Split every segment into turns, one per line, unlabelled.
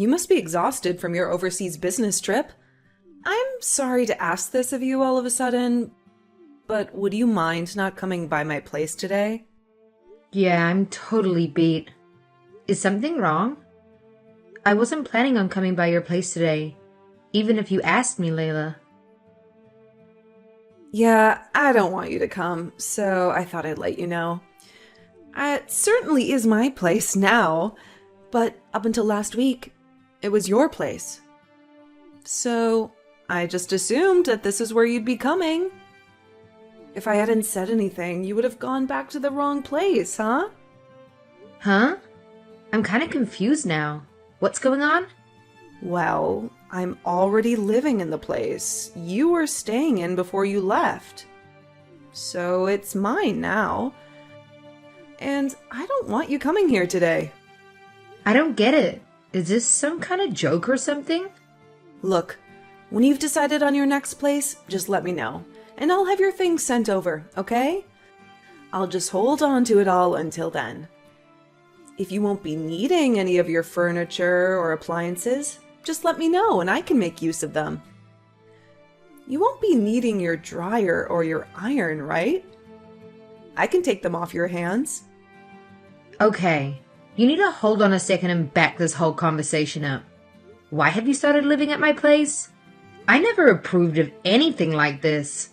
You must be exhausted from your overseas business trip. I'm sorry to ask this of you all of a sudden, but would you mind not coming by my place today?
Yeah, I'm totally beat. Is something wrong? I wasn't planning on coming by your place today, even if you asked me, Layla.
Yeah, I don't want you to come, so I thought I'd let you know. It certainly is my place now, but up until last week, it was your place. So I just assumed that this is where you'd be coming. If I hadn't said anything, you would have gone back to the wrong place, huh?
Huh? I'm kind of confused now. What's going on?
Well, I'm already living in the place you were staying in before you left. So it's mine now. And I don't want you coming here today.
I don't get it. Is this some kind of joke or something?
Look, when you've decided on your next place, just let me know, and I'll have your things sent over, okay? I'll just hold on to it all until then. If you won't be needing any of your furniture or appliances, just let me know and I can make use of them. You won't be needing your dryer or your iron, right? I can take them off your hands.
Okay, you need to hold on a second and back this whole conversation up. Why have you started living at my place? I never approved of anything like this.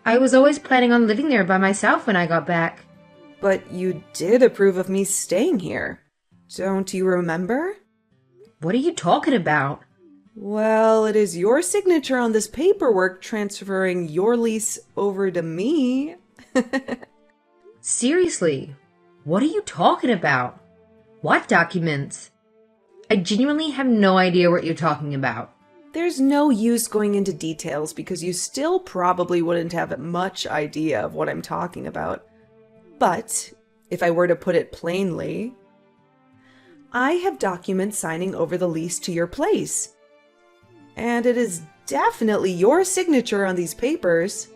I was always planning on living there by myself when I got back.
But you did approve of me staying here. Don't you remember?
What are you talking about?
Well, it is your signature on this paperwork transferring your lease over to me.
Seriously, what are you talking about? What documents? I genuinely have no idea what you're talking about.
There's no use going into details because you still probably wouldn't have much idea of what I'm talking about. But if I were to put it plainly, I have documents signing over the lease to your place. And it is definitely your signature on these papers.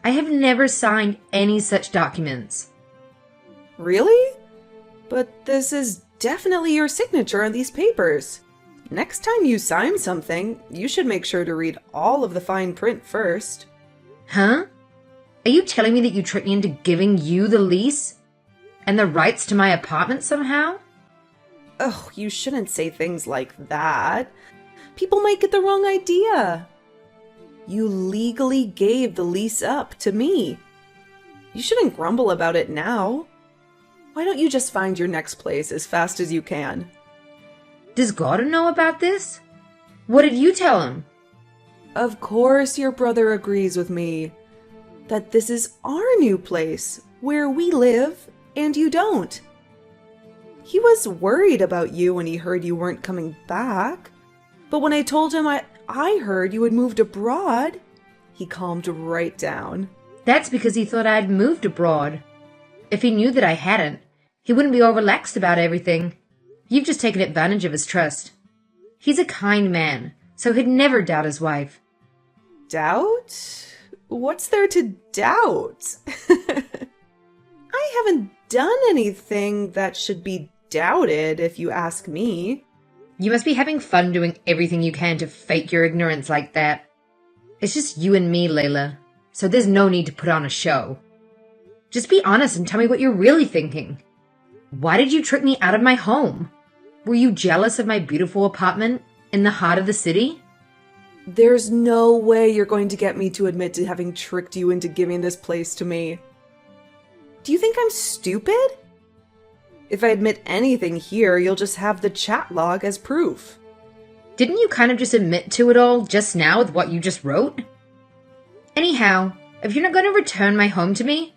I have never signed any such documents.
Really? But this is definitely your signature on these papers. Next time you sign something, you should make sure to read all of the fine print first.
Huh? Are you telling me that you tricked me into giving you the lease? And the rights to my apartment somehow?
Oh, you shouldn't say things like that. People might get the wrong idea. You legally gave the lease up to me. You shouldn't grumble about it now. Why don't you just find your next place as fast as you can?
Does Gordon know about this? What did you tell him?
Of course your brother agrees with me. That this is our new place, where we live, and you don't. He was worried about you when he heard you weren't coming back. But when I told him I heard you had moved abroad, he calmed right down.
That's because he thought I'd moved abroad. If he knew that I hadn't, he wouldn't be all relaxed about everything. You've just taken advantage of his trust. He's a kind man, so he'd never doubt his wife.
Doubt? What's there to doubt? I haven't done anything that should be doubted, if you ask me.
You must be having fun doing everything you can to fake your ignorance like that. It's just you and me, Layla, so there's no need to put on a show. Just be honest and tell me what you're really thinking. Why did you trick me out of my home? Were you jealous of my beautiful apartment in the heart of the city?
There's no way you're going to get me to admit to having tricked you into giving this place to me. Do you think I'm stupid? If I admit anything here, you'll just have the chat log as proof.
Didn't you kind of just admit to it all just now with what you just wrote? Anyhow, if you're not going to return my home to me,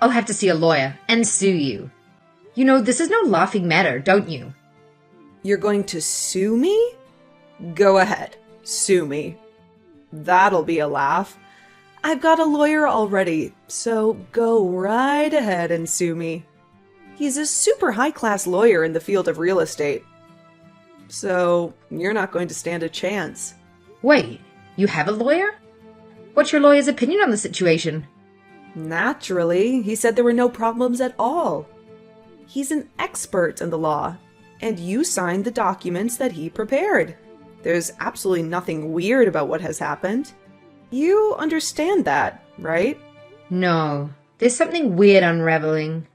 I'll have to see a lawyer and sue you. You know, this is no laughing matter, don't you?
You're going to sue me? Go ahead, sue me. That'll be a laugh. I've got a lawyer already, so go right ahead and sue me. He's a super high-class lawyer in the field of real estate. So, you're not going to stand a chance.
Wait, you have a lawyer? What's your lawyer's opinion on the situation?
Naturally, he said there were no problems at all. He's an expert in the law, and you signed the documents that he prepared. There's absolutely nothing weird about what has happened. You understand that, right?
No, there's something weird unraveling.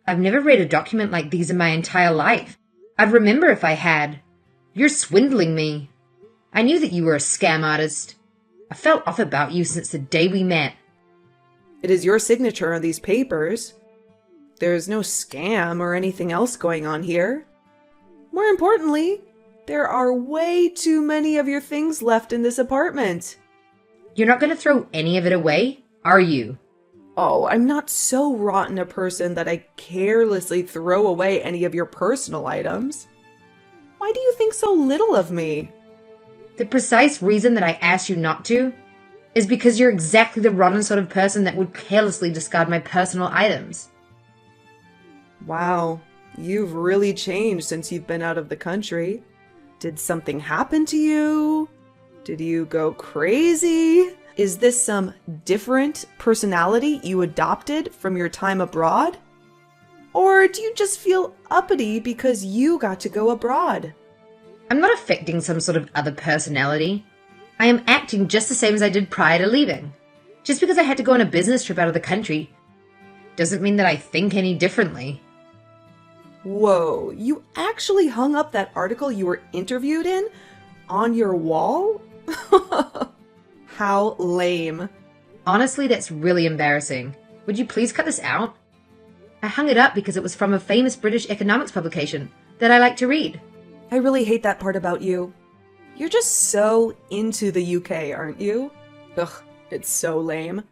I've never read a document like these in my entire life. I'd remember if I had. You're swindling me. I knew that you were a scam artist. I felt off about you since the day we met.
It is your signature on these papers. There's no scam or anything else going on here. More importantly, there are way too many of your things left in this apartment.
You're not going to throw any of it away, are you?
Oh, I'm not so rotten a person that I carelessly throw away any of your personal items. Why do you think so little of me?
The precise reason that I asked you not to is because you're exactly the rotten sort of person that would carelessly discard my personal items.
Wow, you've really changed since you've been out of the country. Did something happen to you? Did you go crazy? Is this some different personality you adopted from your time abroad? Or do you just feel uppity because you got to go abroad?
I'm not affecting some sort of other personality. I am acting just the same as I did prior to leaving. Just because I had to go on a business trip out of the country doesn't mean that I think any differently.
Whoa, you actually hung up that article you were interviewed in on your wall? How lame.
Honestly, that's really embarrassing. Would you please cut this out? I hung it up because it was from a famous British economics publication that I like to read.
I really hate that part about you. You're just so into the UK, aren't you? Ugh, it's so lame.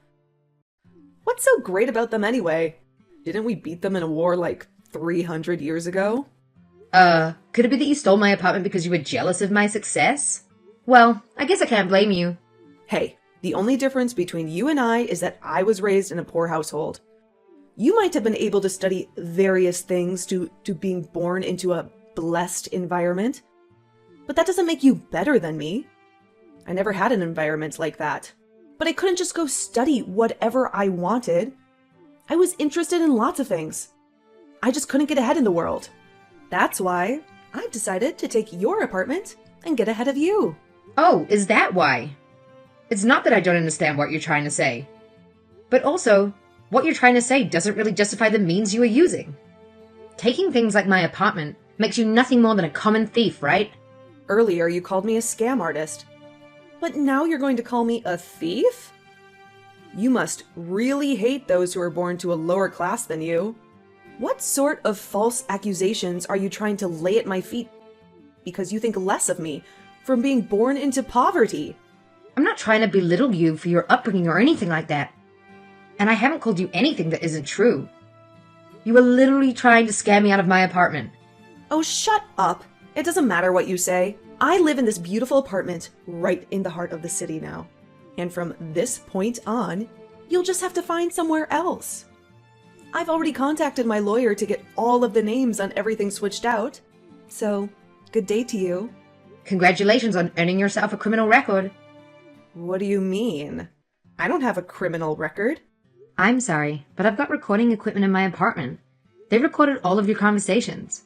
What's so great about them anyway? Didn't we beat them in a war like 300 years ago?
Could it be that you stole my apartment because you were jealous of my success? Well, I guess I can't blame you.
Hey, the only difference between you and I is that I was raised in a poor household. You might have been able to study various things to being born into a blessed environment, but that doesn't make you better than me. I never had an environment like that, but I couldn't just go study whatever I wanted. I was interested in lots of things. I just couldn't get ahead in the world. That's why I've decided to take your apartment and get ahead of you.
Oh, is that why? It's not that I don't understand what you're trying to say. But also, what you're trying to say doesn't really justify the means you are using. Taking things like my apartment makes you nothing more than a common thief, right?
Earlier you called me a scam artist, but now you're going to call me a thief? You must really hate those who are born to a lower class than you. What sort of false accusations are you trying to lay at my feet because you think less of me from being born into poverty?
I'm not trying to belittle you for your upbringing or anything like that. And I haven't called you anything that isn't true. You were literally trying to scam me out of my apartment.
Oh, shut up. It doesn't matter what you say. I live in this beautiful apartment right in the heart of the city now. And from this point on, you'll just have to find somewhere else. I've already contacted my lawyer to get all of the names on everything switched out. So, good day to you.
Congratulations on earning yourself a criminal record.
What do you mean? I don't have a criminal record.
I'm sorry, but I've got recording equipment in my apartment. They recorded all of your conversations.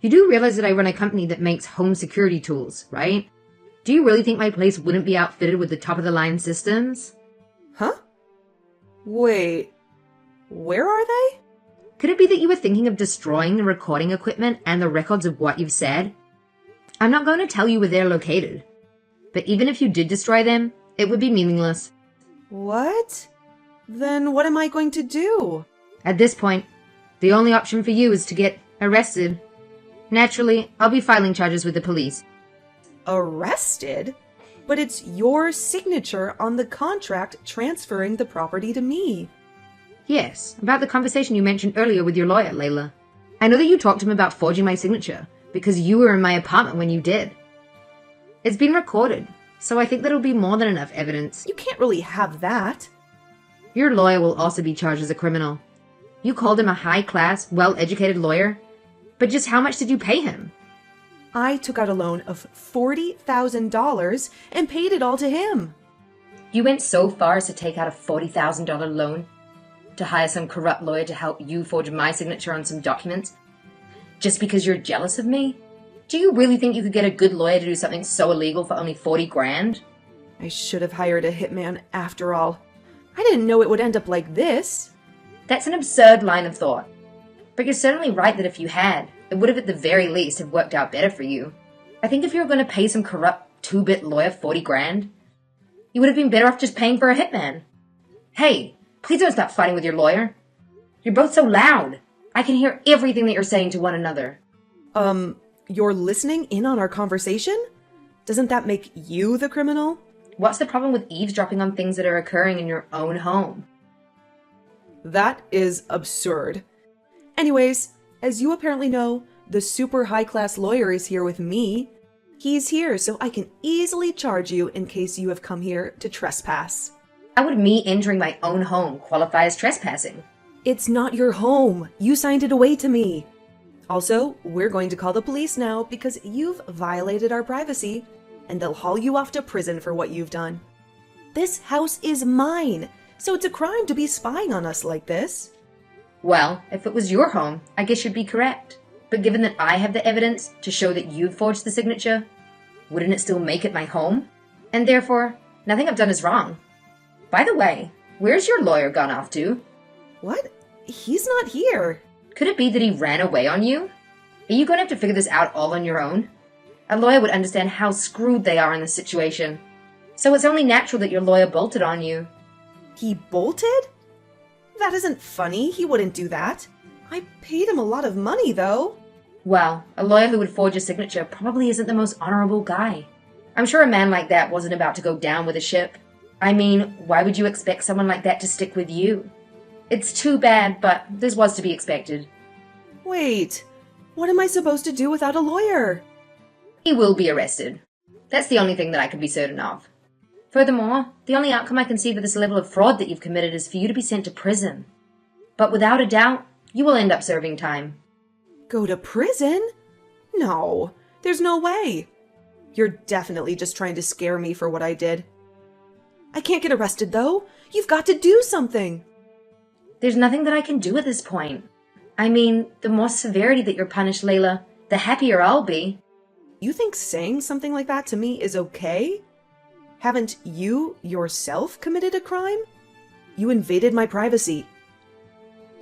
You do realize that I run a company that makes home security tools, right? Do you really think my place wouldn't be outfitted with the top-of-the-line systems?
Huh? Wait, where are they?
Could it be that you were thinking of destroying the recording equipment and the records of what you've said? I'm not going to tell you where they're located. But even if you did destroy them, it would be meaningless.
What? Then what am I going to do?
At this point, the only option for you is to get arrested. Naturally, I'll be filing charges with the police.
Arrested? But it's your signature on the contract transferring the property to me.
Yes, about the conversation you mentioned earlier with your lawyer, Layla. I know that you talked to him about forging my signature, because you were in my apartment when you did. It's been recorded, so I think that'll be more than enough evidence.
You can't really have that.
Your lawyer will also be charged as a criminal. You called him a high-class, well-educated lawyer, but just how much did you pay him?
I took out a loan of $40,000 and paid it all to him.
You went so far as to take out a $40,000 loan to hire some corrupt lawyer to help you forge my signature on some documents? just because you're jealous of me? Do you really think you could get a good lawyer to do something so illegal for only 40 grand?
I should have hired a hitman after all. I didn't know it would end up like this.
That's an absurd line of thought. But you're certainly right that if you had, it would have at the very least have worked out better for you. I think if you were going to pay some corrupt 2-bit lawyer 40 grand, you would have been better off just paying for a hitman. Hey, please don't stop fighting with your lawyer. You're both so loud. I can hear everything that you're saying to one another.
You're listening in on our conversation? Doesn't that make you the criminal?
What's the problem with eavesdropping on things that are occurring in your own home?
That is absurd. Anyways, as you apparently know, the super high-class lawyer is here with me. He's here so I can easily charge you in case you have come here to trespass.
How would me entering my own home qualify as trespassing?
It's not your home. You signed it away to me. Also, we're going to call the police now because you've violated our privacy, and they'll haul you off to prison for what you've done. This house is mine, so it's a crime to be spying on us like this.
Well, if it was your home, I guess you'd be correct. But given that I have the evidence to show that you'd forged the signature, wouldn't it still make it my home? And therefore, nothing I've done is wrong. By the way, where's your lawyer gone off to?
What? He's not here.
Could it be that he ran away on you? Are you going to have to figure this out all on your own? A lawyer would understand how screwed they are in this situation. So it's only natural that your lawyer bolted on you.
He bolted? That isn't funny. He wouldn't do that. I paid him a lot of money, though.
Well, a lawyer who would forge a signature probably isn't the most honorable guy. I'm sure a man like that wasn't about to go down with a ship. I mean, why would you expect someone like that to stick with you? It's too bad, but this was to be expected.
Wait, what am I supposed to do without a lawyer?
He will be arrested. That's the only thing that I can be certain of. Furthermore, the only outcome I can see for this level of fraud that you've committed is for you to be sent to prison. But without a doubt, you will end up serving time.
Go to prison? No, there's no way. You're definitely just trying to scare me for what I did. I can't get arrested, though. You've got to do something.
There's nothing that I can do at this point. I mean, the more severity that you're punished, Layla, the happier I'll be.
You think saying something like that to me is okay? Haven't you yourself committed a crime? You invaded my privacy.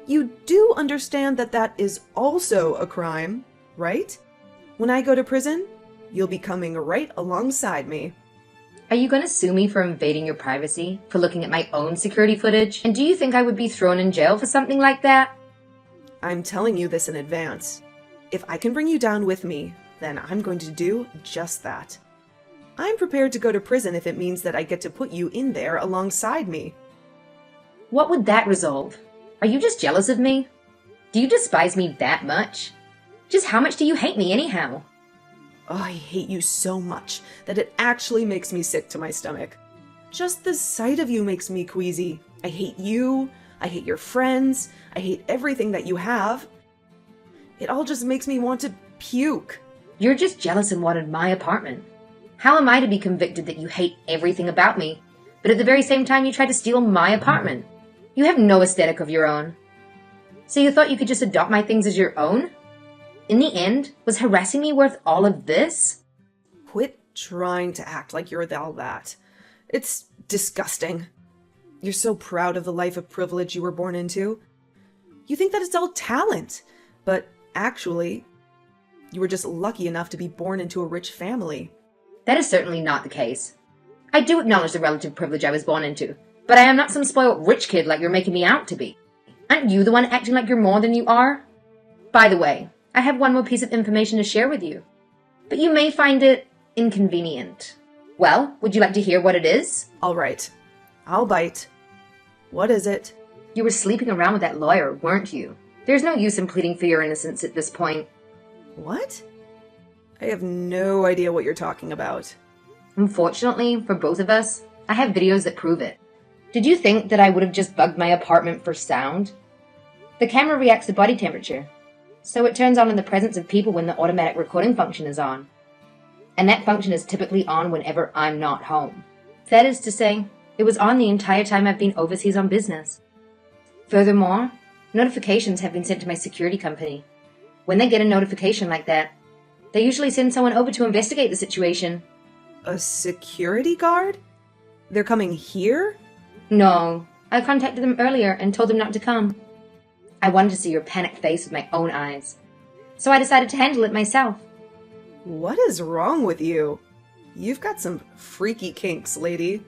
You do understand that that is also a crime, right? When I go to prison, you'll be coming right alongside me.
Are you going to sue me for invading your privacy, for looking at my own security footage? And do you think I would be thrown in jail for something like that?
I'm telling you this in advance. If I can bring you down with me, then I'm going to do just that. I'm prepared to go to prison if it means that I get to put you in there alongside me.
What would that resolve? Are you just jealous of me? Do you despise me that much? Just how much do you hate me anyhow?
Oh, I hate you so much that it actually makes me sick to my stomach. Just the sight of you makes me queasy. I hate you. I hate your friends. I hate everything that you have. It all just makes me want to puke.
You're just jealous and wanted my apartment. How am I to be convicted that you hate everything about me, but at the very same time you try to steal my apartment? You have no aesthetic of your own. So you thought you could just adopt my things as your own? In the end, was harassing me worth all of this?
Quit trying to act like you're all that. It's disgusting. You're so proud of the life of privilege you were born into. You think that it's all talent, but actually, you were just lucky enough to be born into a rich family.
That is certainly not the case. I do acknowledge the relative privilege I was born into, but I am not some spoiled rich kid like you're making me out to be. Aren't you the one acting like you're more than you are? By the way, I have one more piece of information to share with you, but you may find it inconvenient. Well, would you like to hear what it is?
All right, I'll bite. What is it?
You were sleeping around with that lawyer, weren't you? There's no use in pleading for your innocence at this point.
What? I have no idea what you're talking about.
Unfortunately, for both of us, I have videos that prove it. Did you think that I would have just bugged my apartment for sound? The camera reacts to body temperature, so it turns on in the presence of people when the automatic recording function is on. And that function is typically on whenever I'm not home. That is to say, it was on the entire time I've been overseas on business. Furthermore, notifications have been sent to my security company. When they get a notification like that, they usually send someone over to investigate the situation.
A security guard? They're coming here?
No, I contacted them earlier and told them not to come. I wanted to see your panicked face with my own eyes, so I decided to handle it myself.
What is wrong with you? You've got some freaky kinks, lady.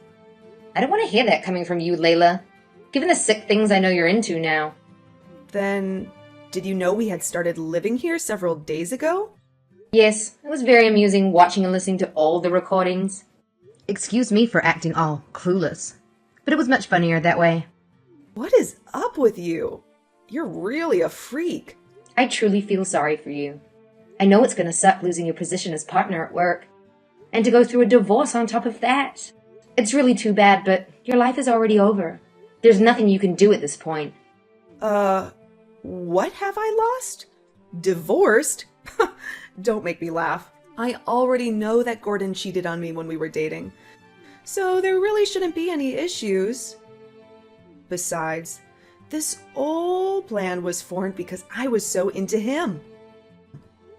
I don't want to hear that coming from you, Layla, given the sick things I know you're into now.
Then, did you know we had started living here several days ago?
Yes, it was very amusing watching and listening to all the recordings. Excuse me for acting all clueless, but it was much funnier that way.
What is up with you? You're really a freak.
I truly feel sorry for you. I know it's going to suck losing your position as partner at work, and to go through a divorce on top of that. It's really too bad, but your life is already over. There's nothing you can do at this point.
What have I lost? Divorced? Don't make me laugh. I already know that Gordon cheated on me when we were dating, so there really shouldn't be any issues. Besides, this whole plan was formed because I was so into him.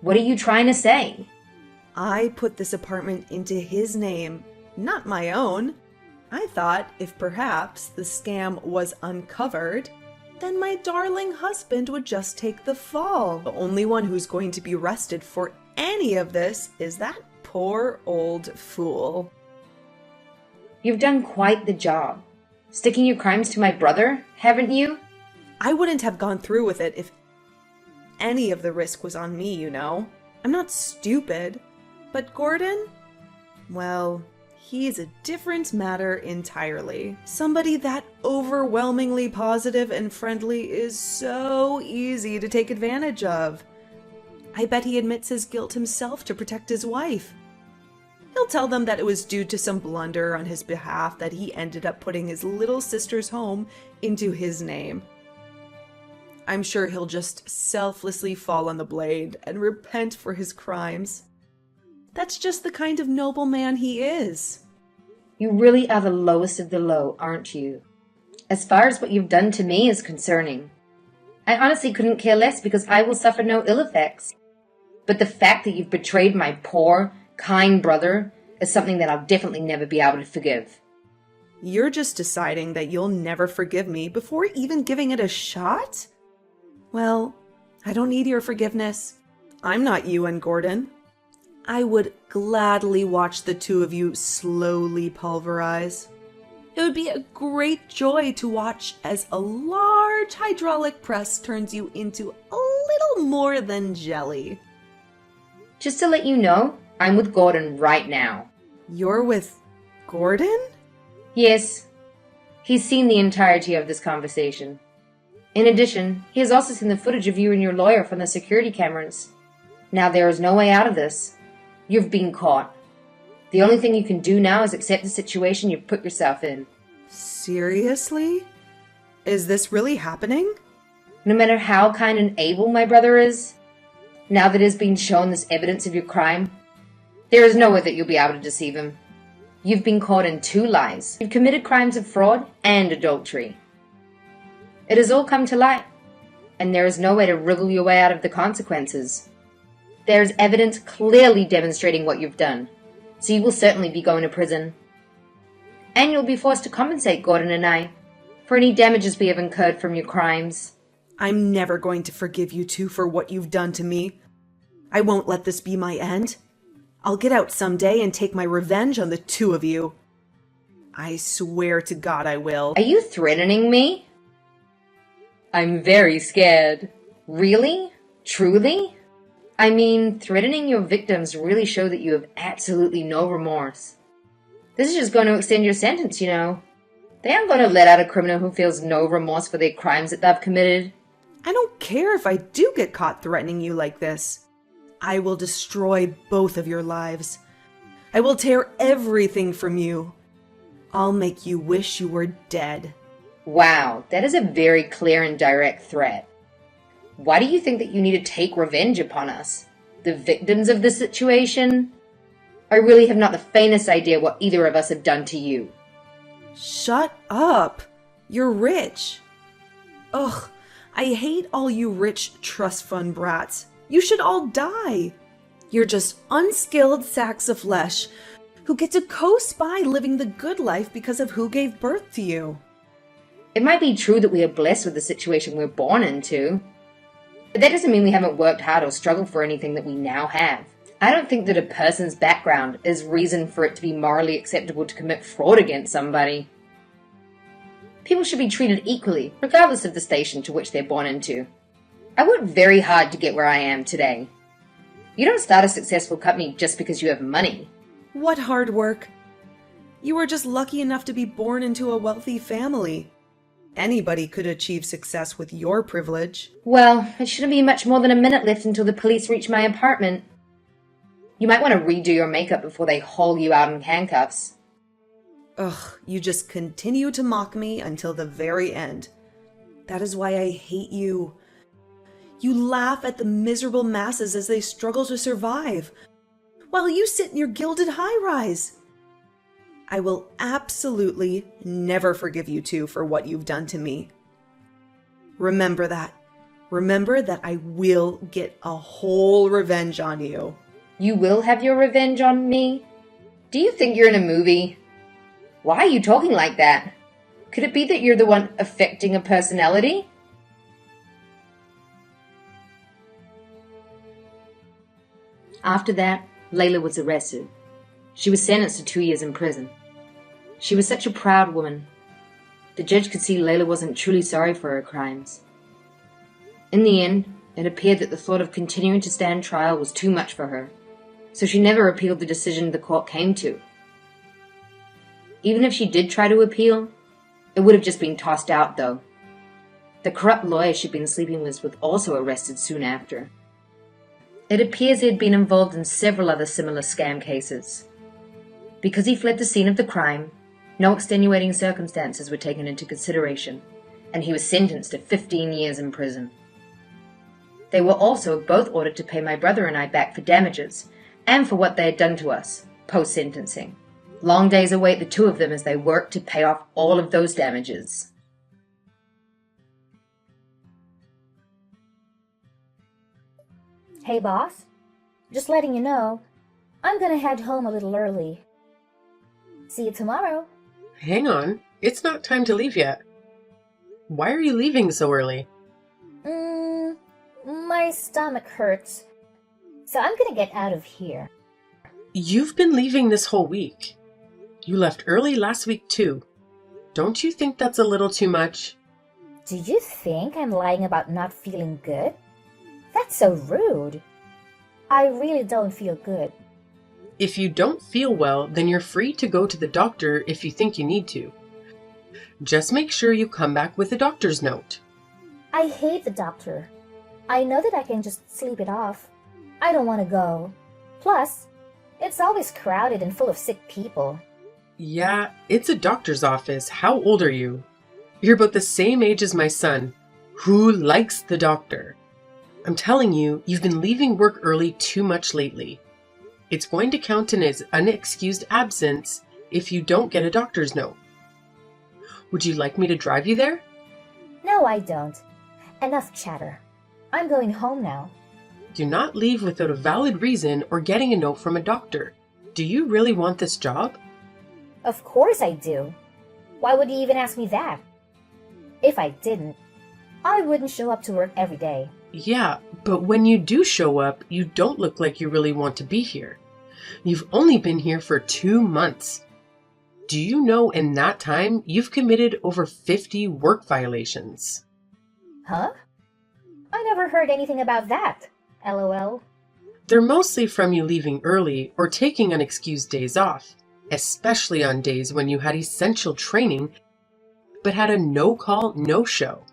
What are you trying to say?
I put this apartment into his name, not my own. I thought if perhaps the scam was uncovered, then my darling husband would just take the fall. The only one who's going to be arrested for any of this is that poor old fool.
You've done quite the job. Sticking your crimes to my brother, haven't you?
I wouldn't have gone through with it if any of the risk was on me, you know. I'm not stupid. But Gordon? Well, he's a different matter entirely. Somebody that overwhelmingly positive and friendly is so easy to take advantage of. I bet he admits his guilt himself to protect his wife. He'll tell them that it was due to some blunder on his behalf that he ended up putting his little sister's home into his name. I'm sure he'll just selflessly fall on the blade and repent for his crimes. That's just the kind of noble man he is.
You really are the lowest of the low, aren't you? As far as what you've done to me is concerning, I honestly couldn't care less because I will suffer no ill effects. But the fact that you've betrayed my poor, kind brother is something that I'll definitely never be able to forgive.
You're just deciding that you'll never forgive me before even giving it a shot? Well, I don't need your forgiveness. I'm not you and Gordon. I would gladly watch the two of you slowly pulverize. It would be a great joy to watch as a large hydraulic press turns you into a little more than jelly.
Just to let you know, I'm with Gordon right now.
You're with Gordon?
Yes, he's seen the entirety of this conversation. In addition, he has also seen the footage of you and your lawyer from the security cameras. Now there is no way out of this. You've been caught. The only thing you can do now is accept the situation you've put yourself in.
Seriously? Is this really happening?
No matter how kind and able my brother is, now that it has been shown this evidence of your crime, there is no way that you'll be able to deceive him. You've been caught in 2 lies. You've committed crimes of fraud and adultery. It has all come to light, and there is no way to wriggle your way out of the consequences. There is evidence clearly demonstrating what you've done, so you will certainly be going to prison. And you'll be forced to compensate Gordon and I for any damages we have incurred from your crimes.
I'm never going to forgive you two for what you've done to me. I won't let this be my end. I'll get out someday and take my revenge on the two of you. I swear to God I will.
Are you threatening me? I'm very scared. Really? Truly? I mean, threatening your victims really show that you have absolutely no remorse. This is just going to extend your sentence, you know. They aren't going to let out a criminal who feels no remorse for their crimes that they've committed.
I don't care if I do get caught threatening you like this. I will destroy both of your lives. I will tear everything from you. I'll make you wish you were dead.
Wow, that is a very clear and direct threat. Why do you think that you need to take revenge upon us, the victims of the situation? I really have not the faintest idea what either of us have done to you.
Shut up. You're rich. Ugh, I hate all you rich trust fund brats. You should all die. You're just unskilled sacks of flesh who get to coast by living the good life because of who gave birth to you.
It might be true that we are blessed with the situation we're born into, but that doesn't mean we haven't worked hard or struggled for anything that we now have. I don't think that a person's background is reason for it to be morally acceptable to commit fraud against somebody. People should be treated equally, regardless of the station to which they're born into. I worked very hard to get where I am today. You don't start a successful company just because you have money.
What hard work? You were just lucky enough to be born into a wealthy family. Anybody could achieve success with your privilege.
Well, it shouldn't be much more than a minute left until the police reach my apartment. You might want to redo your makeup before they haul you out in handcuffs.
Ugh, you just continue to mock me until the very end. That is why I hate you. You laugh at the miserable masses as they struggle to survive, while you sit in your gilded high-rise. I will absolutely never forgive you two for what you've done to me. Remember that. Remember that I will get a whole revenge on you.
You will have your revenge on me? Do you think you're in a movie? Why are you talking like that? Could it be that you're the one affecting a personality? After that, Layla was arrested. She was sentenced to 2 years in prison. She was such a proud woman. The judge could see Layla wasn't truly sorry for her crimes. In the end, it appeared that the thought of continuing to stand trial was too much for her, so she never appealed the decision the court came to. Even if she did try to appeal, it would have just been tossed out, though. The corrupt lawyer she'd been sleeping with was also arrested soon after. It appears he had been involved in several other similar scam cases. Because he fled the scene of the crime, no extenuating circumstances were taken into consideration, and he was sentenced to 15 years in prison. They were also both ordered to pay my brother and I back for damages, and for what they had done to us, post-sentencing. Long days await the two of them as they work to pay off all of those damages.
Hey boss, just letting you know, I'm gonna head home a little early. See you tomorrow.
Hang on, it's not time to leave yet. Why are you leaving so early?
My stomach hurts, so I'm gonna get out of here.
You've been leaving this whole week. You left early last week too. Don't you think that's a little too much?
Do you think I'm lying about not feeling good? That's so rude. I really don't feel good.
If you don't feel well, then you're free to go to the doctor if you think you need to. Just make sure you come back with a doctor's note.
I hate the doctor. I know that I can just sleep it off. I don't want to go. Plus, it's always crowded and full of sick people.
Yeah, it's a doctor's office. How old are you? You're about the same age as my son, who likes the doctor. I'm telling you, you've been leaving work early too much lately. It's going to count in as unexcused absence if you don't get a doctor's note. Would you like me to drive you there?
No, I don't. Enough chatter. I'm going home now.
Do not leave without a valid reason or getting a note from a doctor. Do you really want this job?
Of course I do. Why would you even ask me that? If I didn't, I wouldn't show up to work every day.
Yeah, but when you do show up, you don't look like you really want to be here. You've only been here for 2 months. Do you know in that time you've committed over 50 work violations?
Huh? I never heard anything about that. LOL.
They're mostly from you leaving early or taking unexcused days off, especially on days when you had essential training but had a no-call, no-show.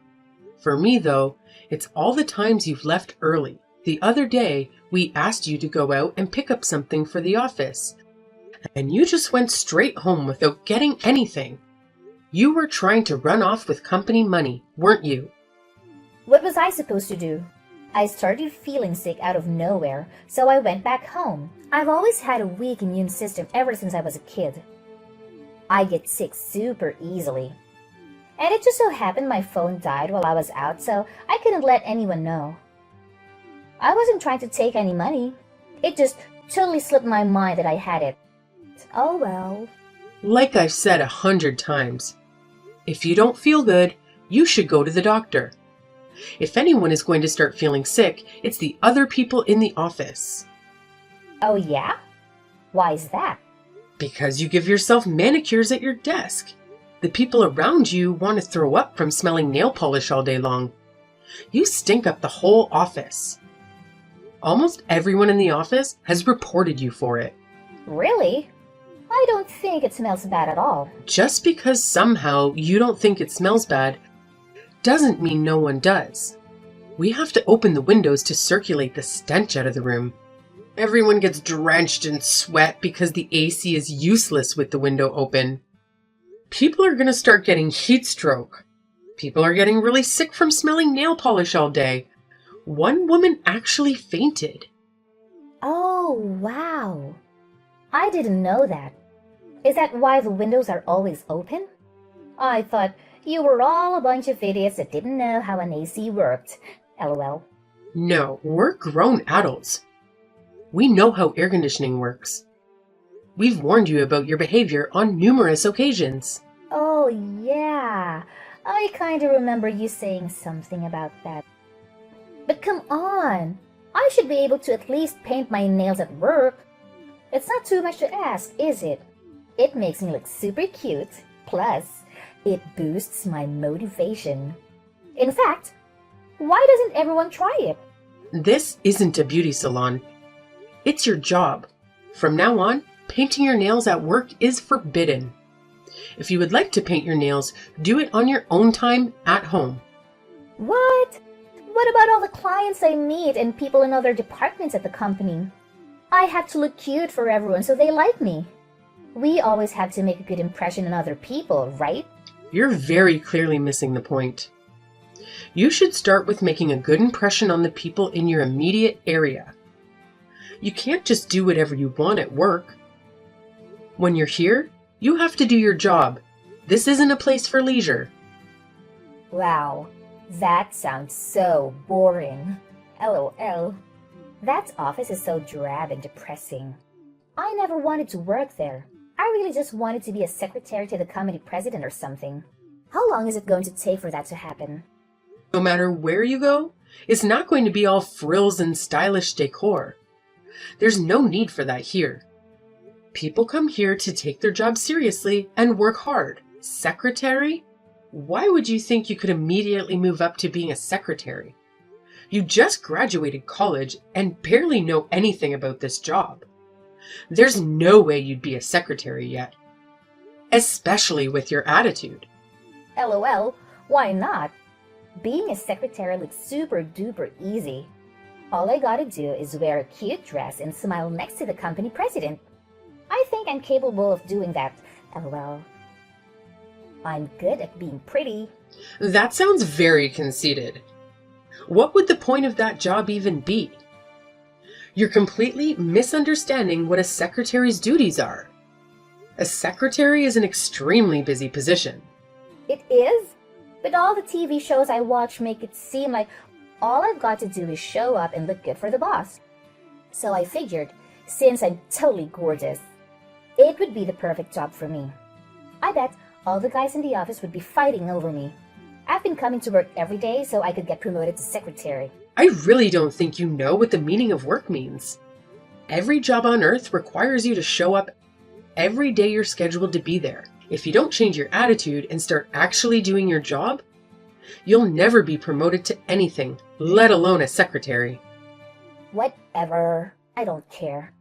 For me, though, it's all the times you've left early. The other day, we asked you to go out and pick up something for the office, and you just went straight home without getting anything. You were trying to run off with company money, weren't you?
What was I supposed to do? I started feeling sick out of nowhere, so I went back home. I've always had a weak immune system ever since I was a kid. I get sick super easily. And it just so happened my phone died while I was out, so I couldn't let anyone know. I wasn't trying to take any money. It just totally slipped my mind that I had it. Oh well.
Like I've said 100 times, if you don't feel good, you should go to the doctor. If anyone is going to start feeling sick, it's the other people in the office.
Oh yeah? Why is that?
Because you give yourself manicures at your desk. The people around you want to throw up from smelling nail polish all day long. You stink up the whole office. Almost everyone in the office has reported you for it.
Really? I don't think it smells bad at all.
Just because somehow you don't think it smells bad doesn't mean no one does. We have to open the windows to circulate the stench out of the room. Everyone gets drenched in sweat because the AC is useless with the window open. People are going to start getting heat stroke. People are getting really sick from smelling nail polish all day. One woman actually fainted.
Oh, wow. I didn't know that. Is that why the windows are always open? I thought you were all a bunch of idiots that didn't know how an AC worked. LOL.
No, we're grown adults. We know how air conditioning works. We've warned you about your behavior on numerous occasions.
Oh, yeah. I kind of remember you saying something about that. But come on. I should be able to at least paint my nails at work. It's not too much to ask, is it? It makes me look super cute. Plus, it boosts my motivation. In fact, why doesn't everyone try it?
This isn't a beauty salon. It's your job. From now on, painting your nails at work is forbidden. If you would like to paint your nails, do it on your own time at home.
What? What about all the clients I meet and people in other departments at the company? I have to look cute for everyone so they like me. We always have to make a good impression on other people, right?
You're very clearly missing the point. You should start with making a good impression on the people in your immediate area. You can't just do whatever you want at work. When you're here, you have to do your job. This isn't a place for leisure.
Wow, that sounds so boring. LOL. That office is so drab and depressing. I never wanted to work there. I really just wanted to be a secretary to the company president or something. How long is it going to take for that to happen?
No matter where you go, it's not going to be all frills and stylish decor. There's no need for that here. People come here to take their job seriously and work hard. Secretary? Why would you think you could immediately move up to being a secretary? You just graduated college and barely know anything about this job. There's no way you'd be a secretary yet. Especially with your attitude.
LOL, why not? Being a secretary looks super duper easy. All I gotta do is wear a cute dress and smile next to the company president. I think I'm capable of doing that. LOL. I'm good at being pretty.
That sounds very conceited. What would the point of that job even be? You're completely misunderstanding what a secretary's duties are. A secretary is an extremely busy position.
It is? But all the TV shows I watch make it seem like all I've got to do is show up and look good for the boss. So I figured, since I'm totally gorgeous, it would be the perfect job for me. I bet all the guys in the office would be fighting over me. I've been coming to work every day so I could get promoted to secretary.
I really don't think you know what the meaning of work means. Every job on earth requires you to show up every day you're scheduled to be there. If you don't change your attitude and start actually doing your job, you'll never be promoted to anything, let alone a secretary.
Whatever. I don't care.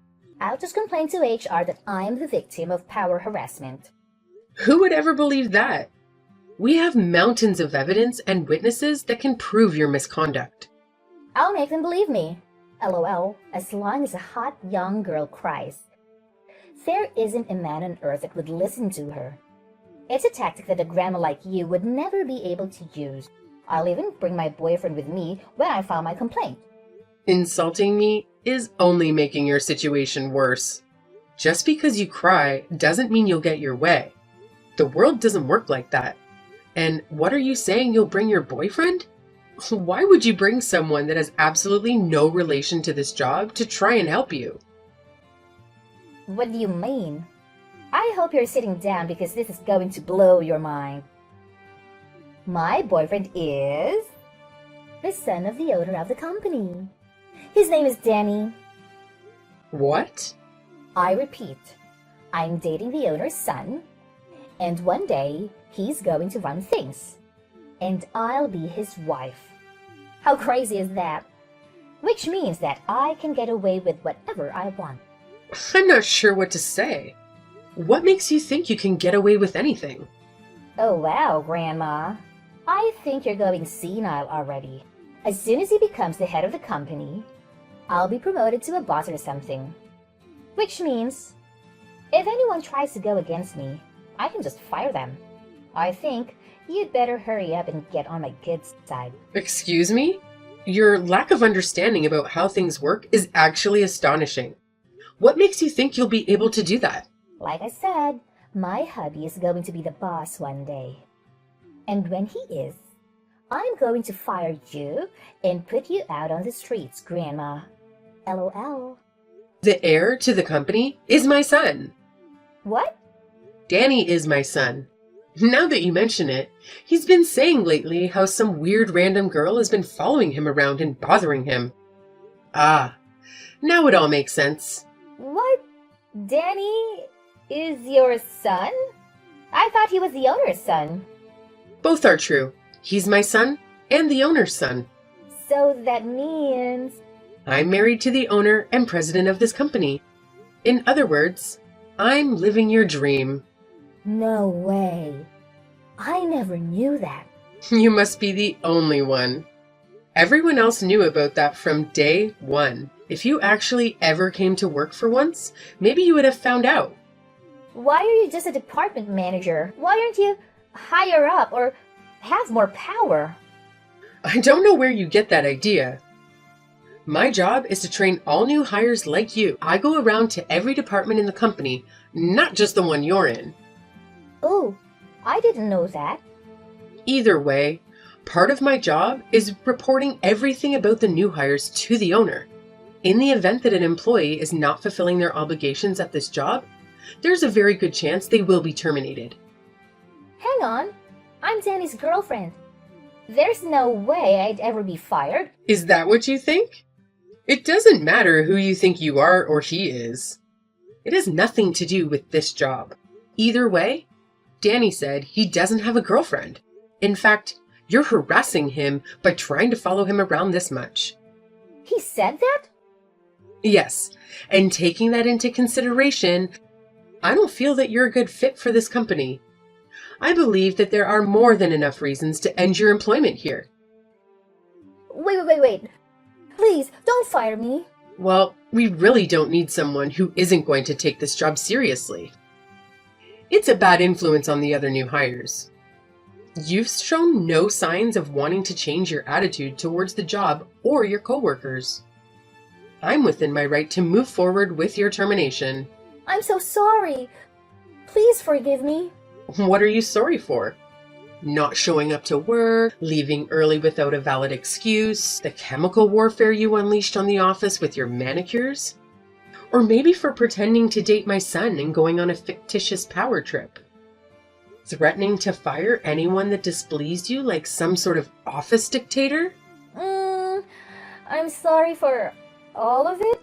I'll just complain to HR that I'm the victim of power harassment.
Who would ever believe that? We have mountains of evidence and witnesses that can prove your misconduct.
I'll make them believe me. LOL, as long as a hot young girl cries. There isn't a man on earth that would listen to her. It's a tactic that a grandma like you would never be able to use. I'll even bring my boyfriend with me when I file my complaint.
Insulting me is only making your situation worse. Just because you cry doesn't mean you'll get your way. The world doesn't work like that. And what are you saying, you'll bring your boyfriend? Why would you bring someone that has absolutely no relation to this job to try and help you?
What do you mean? I hope you're sitting down because this is going to blow your mind. My boyfriend is the son of the owner of the company. His name is Danny.
What?
I repeat, I'm dating the owner's son, and one day he's going to run things, and I'll be his wife. How crazy is that? Which means that I can get away with whatever I want.
I'm not sure what to say. What makes you think you can get away with anything?
Oh wow, Grandma. I think you're going senile already. As soon as he becomes the head of the company, I'll be promoted to a boss or something. Which means, if anyone tries to go against me, I can just fire them. I think you'd better hurry up and get on my good side.
Excuse me? Your lack of understanding about how things work is actually astonishing. What makes you think you'll be able to do that?
Like I said, my hubby is going to be the boss one day. And when he is, I'm going to fire you and put you out on the streets, Grandma. LOL.
The heir to the company is my son.
What?
Danny is my son. Now that you mention it, he's been saying lately how some weird random girl has been following him around and bothering him. Ah, now it all makes sense.
What? Danny is your son? I thought he was the owner's son.
Both are true. He's my son and the owner's son.
So that means...
I'm married to the owner and president of this company. In other words, I'm living your dream.
No way. I never knew that.
You must be the only one. Everyone else knew about that from day one. If you actually ever came to work for once, maybe you would have found out.
Why are you just a department manager? Why aren't you higher up or have more power?
I don't know where you get that idea. My job is to train all new hires like you. I go around to every department in the company, not just the one you're in.
Oh, I didn't know that.
Either way, part of my job is reporting everything about the new hires to the owner. In the event that an employee is not fulfilling their obligations at this job, there's a very good chance they will be terminated.
Hang on. I'm Danny's girlfriend. There's no way I'd ever be fired.
Is that what you think? It doesn't matter who you think you are or he is. It has nothing to do with this job. Either way, Danny said he doesn't have a girlfriend. In fact, you're harassing him by trying to follow him around this much.
He said that?
Yes, and taking that into consideration, I don't feel that you're a good fit for this company. I believe that there are more than enough reasons to end your employment here.
Wait. Please, don't fire me.
Well, we really don't need someone who isn't going to take this job seriously. It's a bad influence on the other new hires. You've shown no signs of wanting to change your attitude towards the job or your coworkers. I'm within my right to move forward with your termination.
I'm so sorry. Please forgive me.
What are you sorry for? Not showing up to work, leaving early without a valid excuse, the chemical warfare you unleashed on the office with your manicures? Or maybe for pretending to date my son and going on a fictitious power trip? Threatening to fire anyone that displeased you like some sort of office dictator?
I'm sorry for all of it.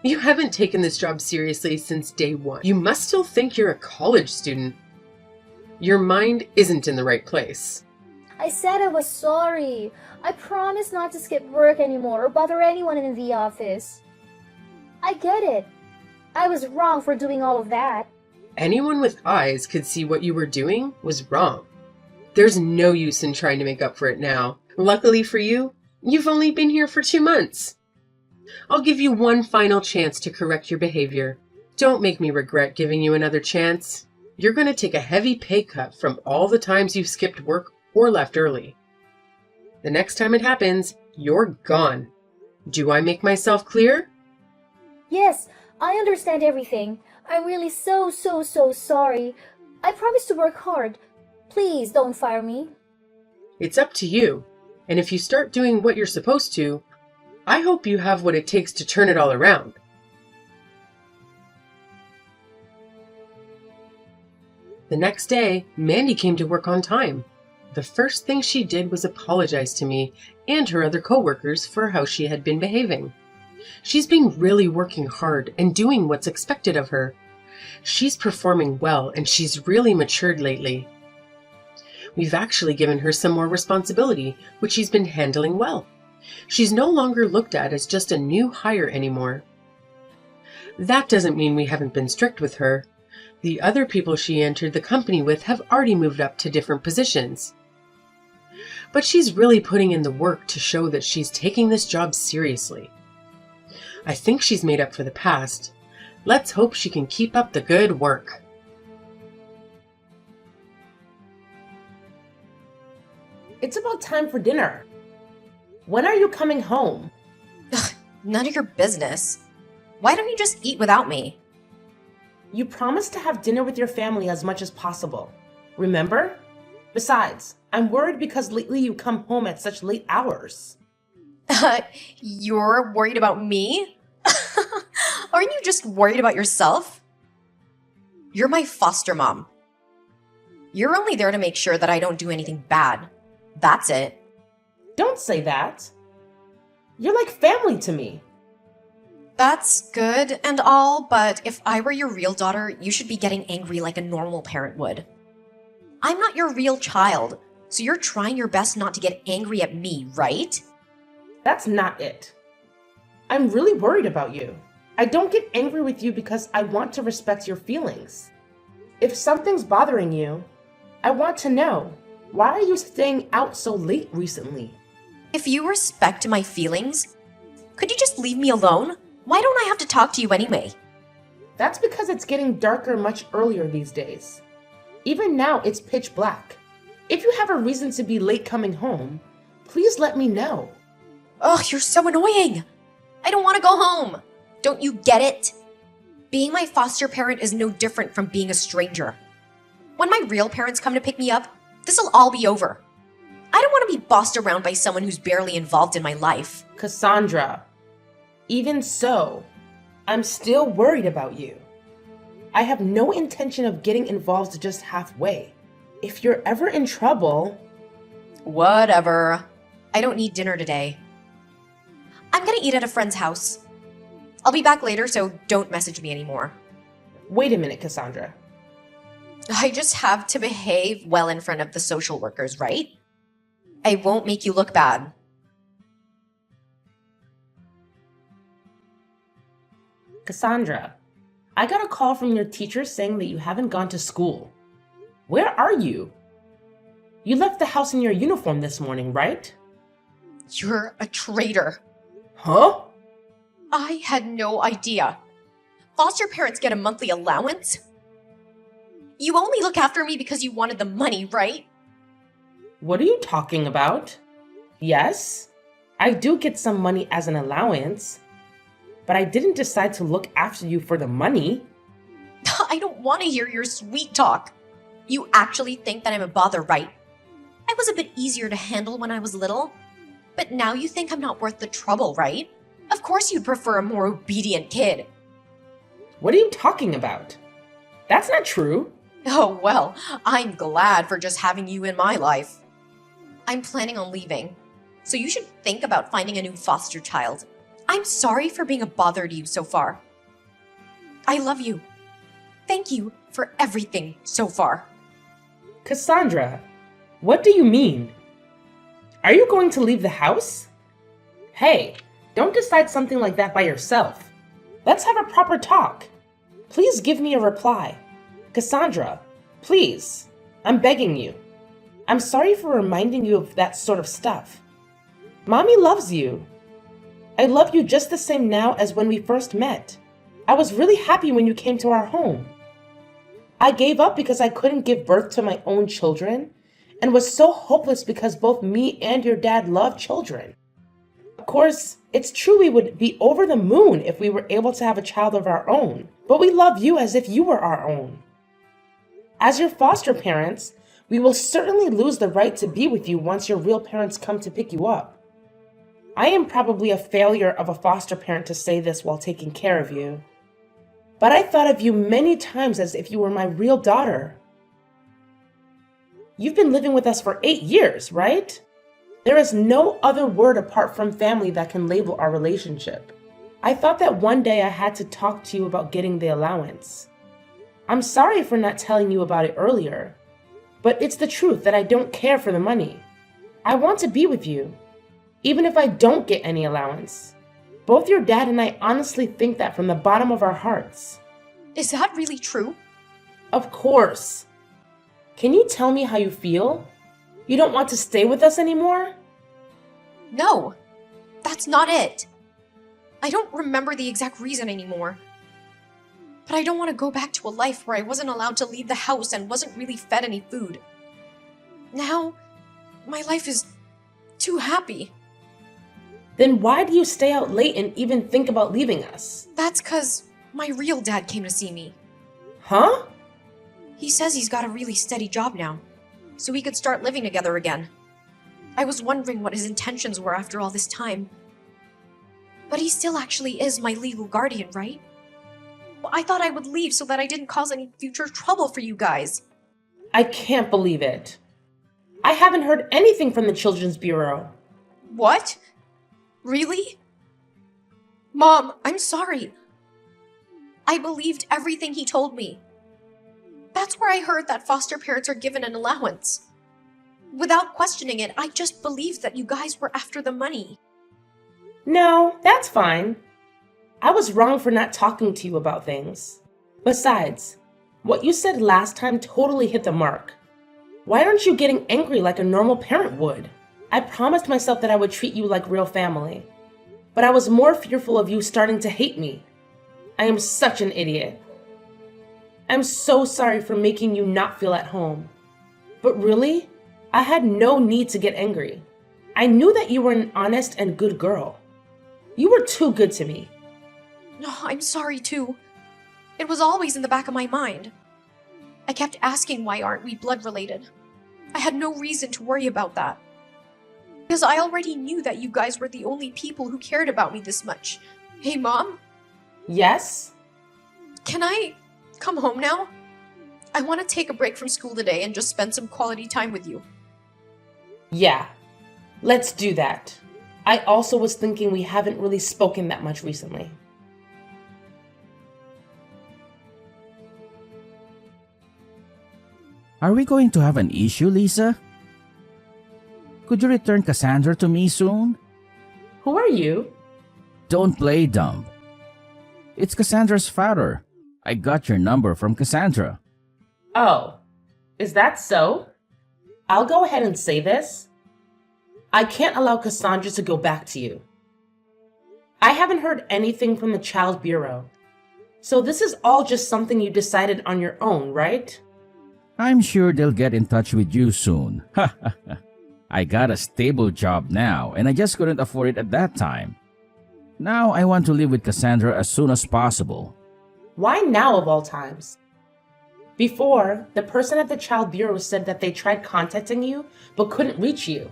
You haven't taken this job seriously since day one. You must still think you're a college student. Your mind isn't in the right place.
I said I was sorry. I promised not to skip work anymore or bother anyone in the office. I get it. I was wrong for doing all of that.
Anyone with eyes could see what you were doing was wrong. There's no use in trying to make up for it now. Luckily for you, you've only been here for 2 months. I'll give you one final chance to correct your behavior. Don't make me regret giving you another chance. You're going to take a heavy pay cut from all the times you've skipped work or left early. The next time it happens, you're gone. Do I make myself clear?
Yes, I understand everything. I'm really so sorry. I promise to work hard. Please don't fire me.
It's up to you. And if you start doing what you're supposed to, I hope you have what it takes to turn it all around. The next day, Mandy came to work on time. The first thing she did was apologize to me and her other coworkers for how she had been behaving. She's been really working hard and doing what's expected of her. She's performing well and she's really matured lately. We've actually given her some more responsibility, which she's been handling well. She's no longer looked at as just a new hire anymore. That doesn't mean we haven't been strict with her. The other people she entered the company with have already moved up to different positions. But she's really putting in the work to show that she's taking this job seriously. I think she's made up for the past. Let's hope she can keep up the good work.
It's about time for dinner. When are you coming home?
Ugh, none of your business. Why don't you just eat without me?
You promised to have dinner with your family as much as possible. Remember? Besides, I'm worried because lately you come home at such late hours.
You're worried about me? Aren't you just worried about yourself? You're my foster mom. You're only there to make sure that I don't do anything bad. That's it.
Don't say that. You're like family to me.
That's good and all, but if I were your real daughter, you should be getting angry like a normal parent would. I'm not your real child, so you're trying your best not to get angry at me, right?
That's not it. I'm really worried about you. I don't get angry with you because I want to respect your feelings. If something's bothering you, I want to know. Why are you staying out so late recently?
If you respect my feelings, could you just leave me alone? Why don't I have to talk to you anyway?
That's because it's getting darker much earlier these days. Even now, it's pitch black. If you have a reason to be late coming home, please let me know.
Ugh, you're so annoying. I don't want to go home. Don't you get it? Being my foster parent is no different from being a stranger. When my real parents come to pick me up, this'll all be over. I don't want to be bossed around by someone who's barely involved in my life.
Cassandra, even so, I'm still worried about you. I have no intention of getting involved just halfway. If you're ever in trouble...
Whatever. I don't need dinner today. I'm gonna eat at a friend's house. I'll be back later, so don't message me anymore.
Wait a minute, Cassandra.
I just have to behave well in front of the social workers, right? I won't make you look bad.
Cassandra, I got a call from your teacher saying that you haven't gone to school. Where are you? You left the house in your uniform this morning, right?
You're a traitor.
Huh?
I had no idea. Foster parents get a monthly allowance? You only look after me because you wanted the money, right?
What are you talking about? Yes, I do get some money as an allowance, but I didn't decide to look after you for the money.
I don't want to hear your sweet talk. You actually think that I'm a bother, right? I was a bit easier to handle when I was little, but now you think I'm not worth the trouble, right? Of course you'd prefer a more obedient kid.
What are you talking about? That's not true.
Oh, well, I'm glad for just having you in my life. I'm planning on leaving, so you should think about finding a new foster child. I'm sorry for being a bother to you so far. I love you. Thank you for everything so far.
Cassandra, what do you mean? Are you going to leave the house? Hey, don't decide something like that by yourself. Let's have a proper talk. Please give me a reply. Cassandra, please, I'm begging you. I'm sorry for reminding you of that sort of stuff. Mommy loves you. I love you just the same now as when we first met. I was really happy when you came to our home. I gave up because I couldn't give birth to my own children and was so hopeless because both me and your dad love children. Of course, it's true we would be over the moon if we were able to have a child of our own, but we love you as if you were our own. As your foster parents, We will certainly lose the right to be with you once your real parents come to pick you up. I am probably a failure of a foster parent to say this while taking care of you. But I thought of you many times as if you were my real daughter. You've been living with us for 8 years, right? There is no other word apart from family that can label our relationship. I thought that one day I had to talk to you about getting the allowance. I'm sorry for not telling you about it earlier, but it's the truth that I don't care for the money. I want to be with you, even if I don't get any allowance. Both your dad and I honestly think that from the bottom of our hearts.
Is that really true?
Of course. Can you tell me how you feel? You don't want to stay with us anymore?
No, that's not it. I don't remember the exact reason anymore. But I don't want to go back to a life where I wasn't allowed to leave the house and wasn't really fed any food. Now, my life is too happy.
Then why do you stay out late and even think about leaving us?
That's 'cause my real dad came to see me.
Huh?
He says he's got a really steady job now, so we could start living together again. I was wondering what his intentions were after all this time. But he still actually is my legal guardian, right? Well, I thought I would leave so that I didn't cause any future trouble for you guys.
I can't believe it. I haven't heard anything from the Children's Bureau.
What? Really? Mom, I'm sorry. I believed everything he told me. That's where I heard that foster parents are given an allowance. Without questioning it, I just believed that you guys were after the money.
No, that's fine. I was wrong for not talking to you about things. Besides, what you said last time totally hit the mark. Why aren't you getting angry like a normal parent would? I promised myself that I would treat you like real family, but I was more fearful of you starting to hate me. I am such an idiot. I'm so sorry for making you not feel at home. But really, I had no need to get angry. I knew that you were an honest and good girl. You were too good to me.
No, I'm sorry too. It was always in the back of my mind. I kept asking why aren't we blood related. I had no reason to worry about that. Because I already knew that you guys were the only people who cared about me this much. Hey, Mom?
Yes?
Can I come home now? I want to take a break from school today and just spend some quality time with you.
Yeah, let's do that. I also was thinking we haven't really spoken that much recently.
Are we going to have an issue, Lisa? Could you return Cassandra to me soon?
Who are you?
Don't play dumb. It's Cassandra's father. I got your number from Cassandra.
Oh, is that so? I'll go ahead and say this. I can't allow Cassandra to go back to you. I haven't heard anything from the Child Bureau. So this is all just something you decided on your own, right?
I'm sure they'll get in touch with you soon. I got a stable job now, and I just couldn't afford it at that time. Now I want to live with Cassandra as soon as possible.
Why now of all times? Before, the person at the Child Bureau said that they tried contacting you but couldn't reach you.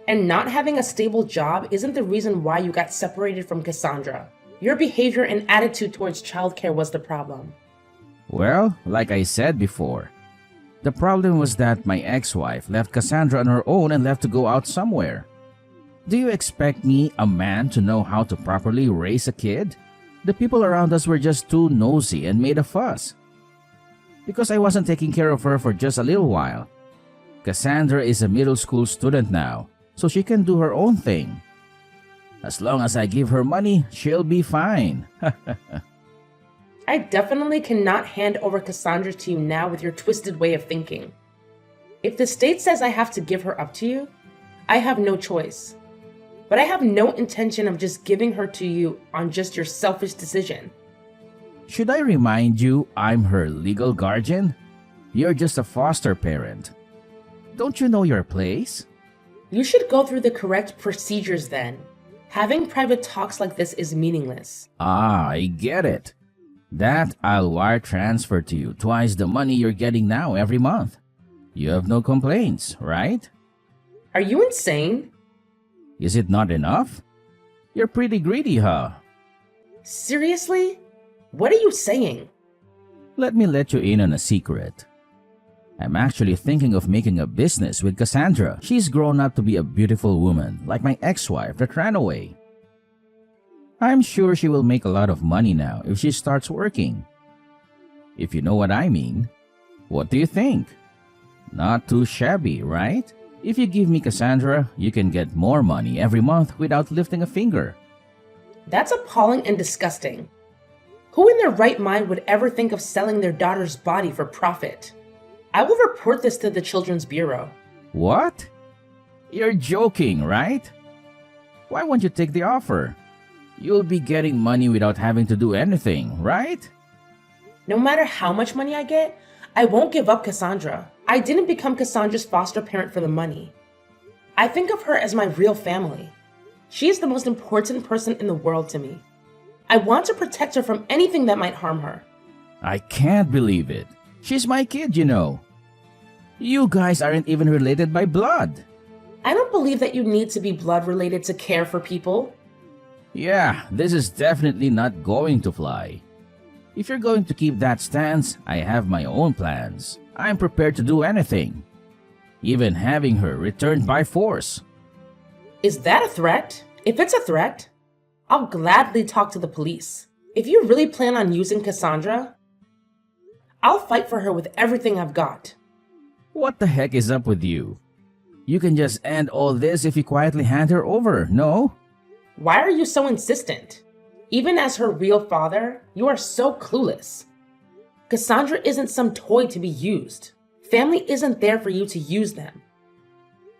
And not having a stable job isn't the reason why you got separated from Cassandra. Your behavior and attitude towards childcare was the problem.
Well, like I said before, the problem was that my ex-wife left Cassandra on her own and left to go out somewhere. Do you expect me, a man, to know how to properly raise a kid? The people around us were just too nosy and made a fuss. Because I wasn't taking care of her for just a little while. Cassandra is a middle school student now, so she can do her own thing. As long as I give her money, she'll be fine.
I definitely cannot hand over Cassandra to you now with your twisted way of thinking. If the state says I have to give her up to you, I have no choice. But I have no intention of just giving her to you on just your selfish decision.
Should I remind you I'm her legal guardian? You're just a foster parent. Don't you know your place?
You should go through the correct procedures then. Having private talks like this is meaningless.
Ah, I get it. That I'll wire transfer to you twice the money you're getting now every month. You have no complaints, right?
Are you insane?
Is it not enough? You're pretty greedy, huh?
Seriously? What are you saying?
Let me let you in on a secret. I'm actually thinking of making a business with Cassandra. She's grown up to be a beautiful woman, like my ex-wife that ran away. I'm sure she will make a lot of money now if she starts working. If you know what I mean. What do you think? Not too shabby, right? If you give me Cassandra, you can get more money every month without lifting a finger.
That's appalling and disgusting. Who in their right mind would ever think of selling their daughter's body for profit? I will report this to the Children's Bureau.
What? You're joking, right? Why won't you take the offer? You'll be getting money without having to do anything, right?
No matter how much money I get, I won't give up Cassandra. I didn't become Cassandra's foster parent for the money. I think of her as my real family. She is the most important person in the world to me. I want to protect her from anything that might harm her.
I can't believe it. She's my kid, you know. You guys aren't even related by blood.
I don't believe that you need to be blood related to care for people.
Yeah, this is definitely not going to fly. If you're going to keep that stance, I have my own plans. I'm prepared to do anything. Even having her returned by force.
Is that a threat? If it's a threat, I'll gladly talk to the police. If you really plan on using Cassandra, I'll fight for her with everything I've got.
What the heck is up with you? You can just end all this if you quietly hand her over, no?
Why are you so insistent? Even as her real father, you are so clueless. Cassandra isn't some toy to be used. Family isn't there for you to use them.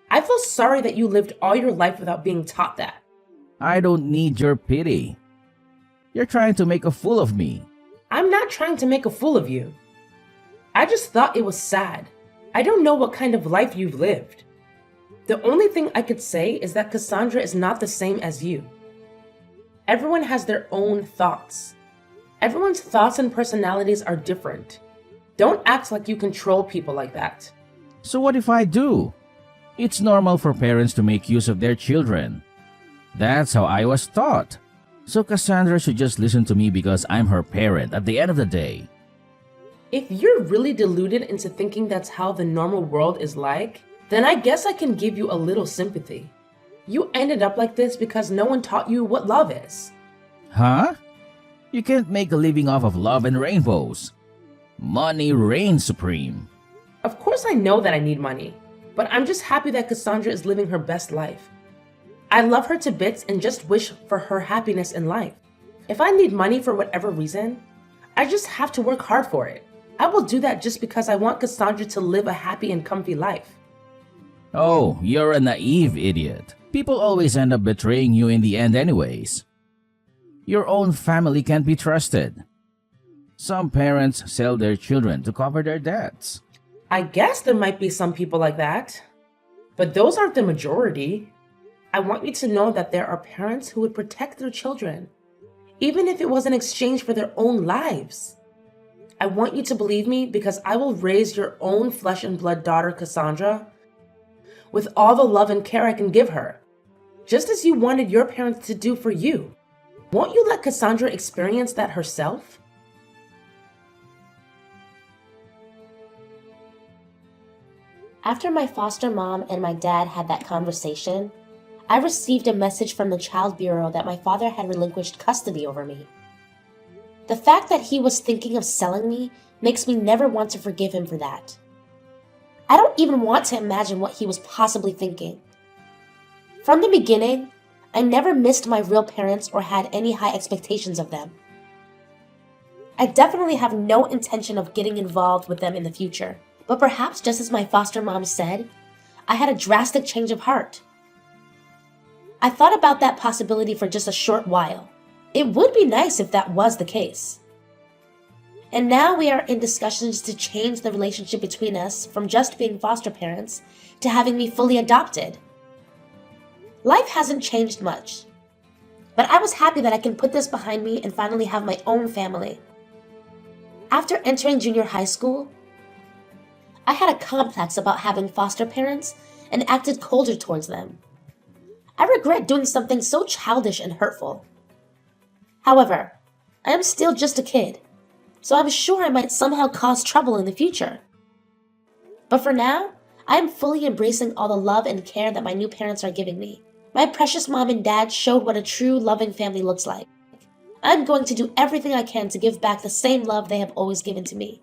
I feel sorry that you lived all your life without being taught that.
I don't need your pity. You're trying to make a fool of me.
I'm not trying to make a fool of you. I just thought it was sad. I don't know what kind of life you've lived. The only thing I could say is that Cassandra is not the same as you. Everyone has their own thoughts. Everyone's thoughts and personalities are different. Don't act like you control people like that.
So what if I do? It's normal for parents to make use of their children. That's how I was taught. So Cassandra should just listen to me because I'm her parent at the end of the day.
If you're really deluded into thinking that's how the normal world is like, then I guess I can give you a little sympathy. You ended up like this because no one taught you what love is.
Huh? You can't make a living off of love and rainbows. Money reigns supreme.
Of course I know that I need money, but I'm just happy that Cassandra is living her best life. I love her to bits and just wish for her happiness in life. If I need money for whatever reason, I just have to work hard for it. I will do that just because I want Cassandra to live a happy and comfy life.
Oh, you're a naive idiot. People always end up betraying you in the end anyways. Your own family can't be trusted. Some parents sell their children to cover their debts.
I guess there might be some people like that, but those aren't the majority. I want you to know that there are parents who would protect their children, even if it was in exchange for their own lives. I want you to believe me because I will raise your own flesh and blood daughter, Cassandra, with all the love and care I can give her, just as you wanted your parents to do for you. Won't you let Cassandra experience that herself?
After my foster mom and my dad had that conversation, I received a message from the Child Bureau that my father had relinquished custody over me. The fact that he was thinking of selling me makes me never want to forgive him for that. I don't even want to imagine what he was possibly thinking. From the beginning, I never missed my real parents or had any high expectations of them. I definitely have no intention of getting involved with them in the future, but perhaps just as my foster mom said, I had a drastic change of heart. I thought about that possibility for just a short while. It would be nice if that was the case. And now we are in discussions to change the relationship between us from just being foster parents to having me fully adopted. Life hasn't changed much, but I was happy that I can put this behind me and finally have my own family. After entering junior high school, I had a complex about having foster parents and acted colder towards them. I regret doing something so childish and hurtful. However, I am still just a kid, so I'm sure I might somehow cause trouble in the future. But for now, I am fully embracing all the love and care that my new parents are giving me. My precious mom and dad showed what a true loving family looks like. I'm going to do everything I can to give back the same love they have always given to me.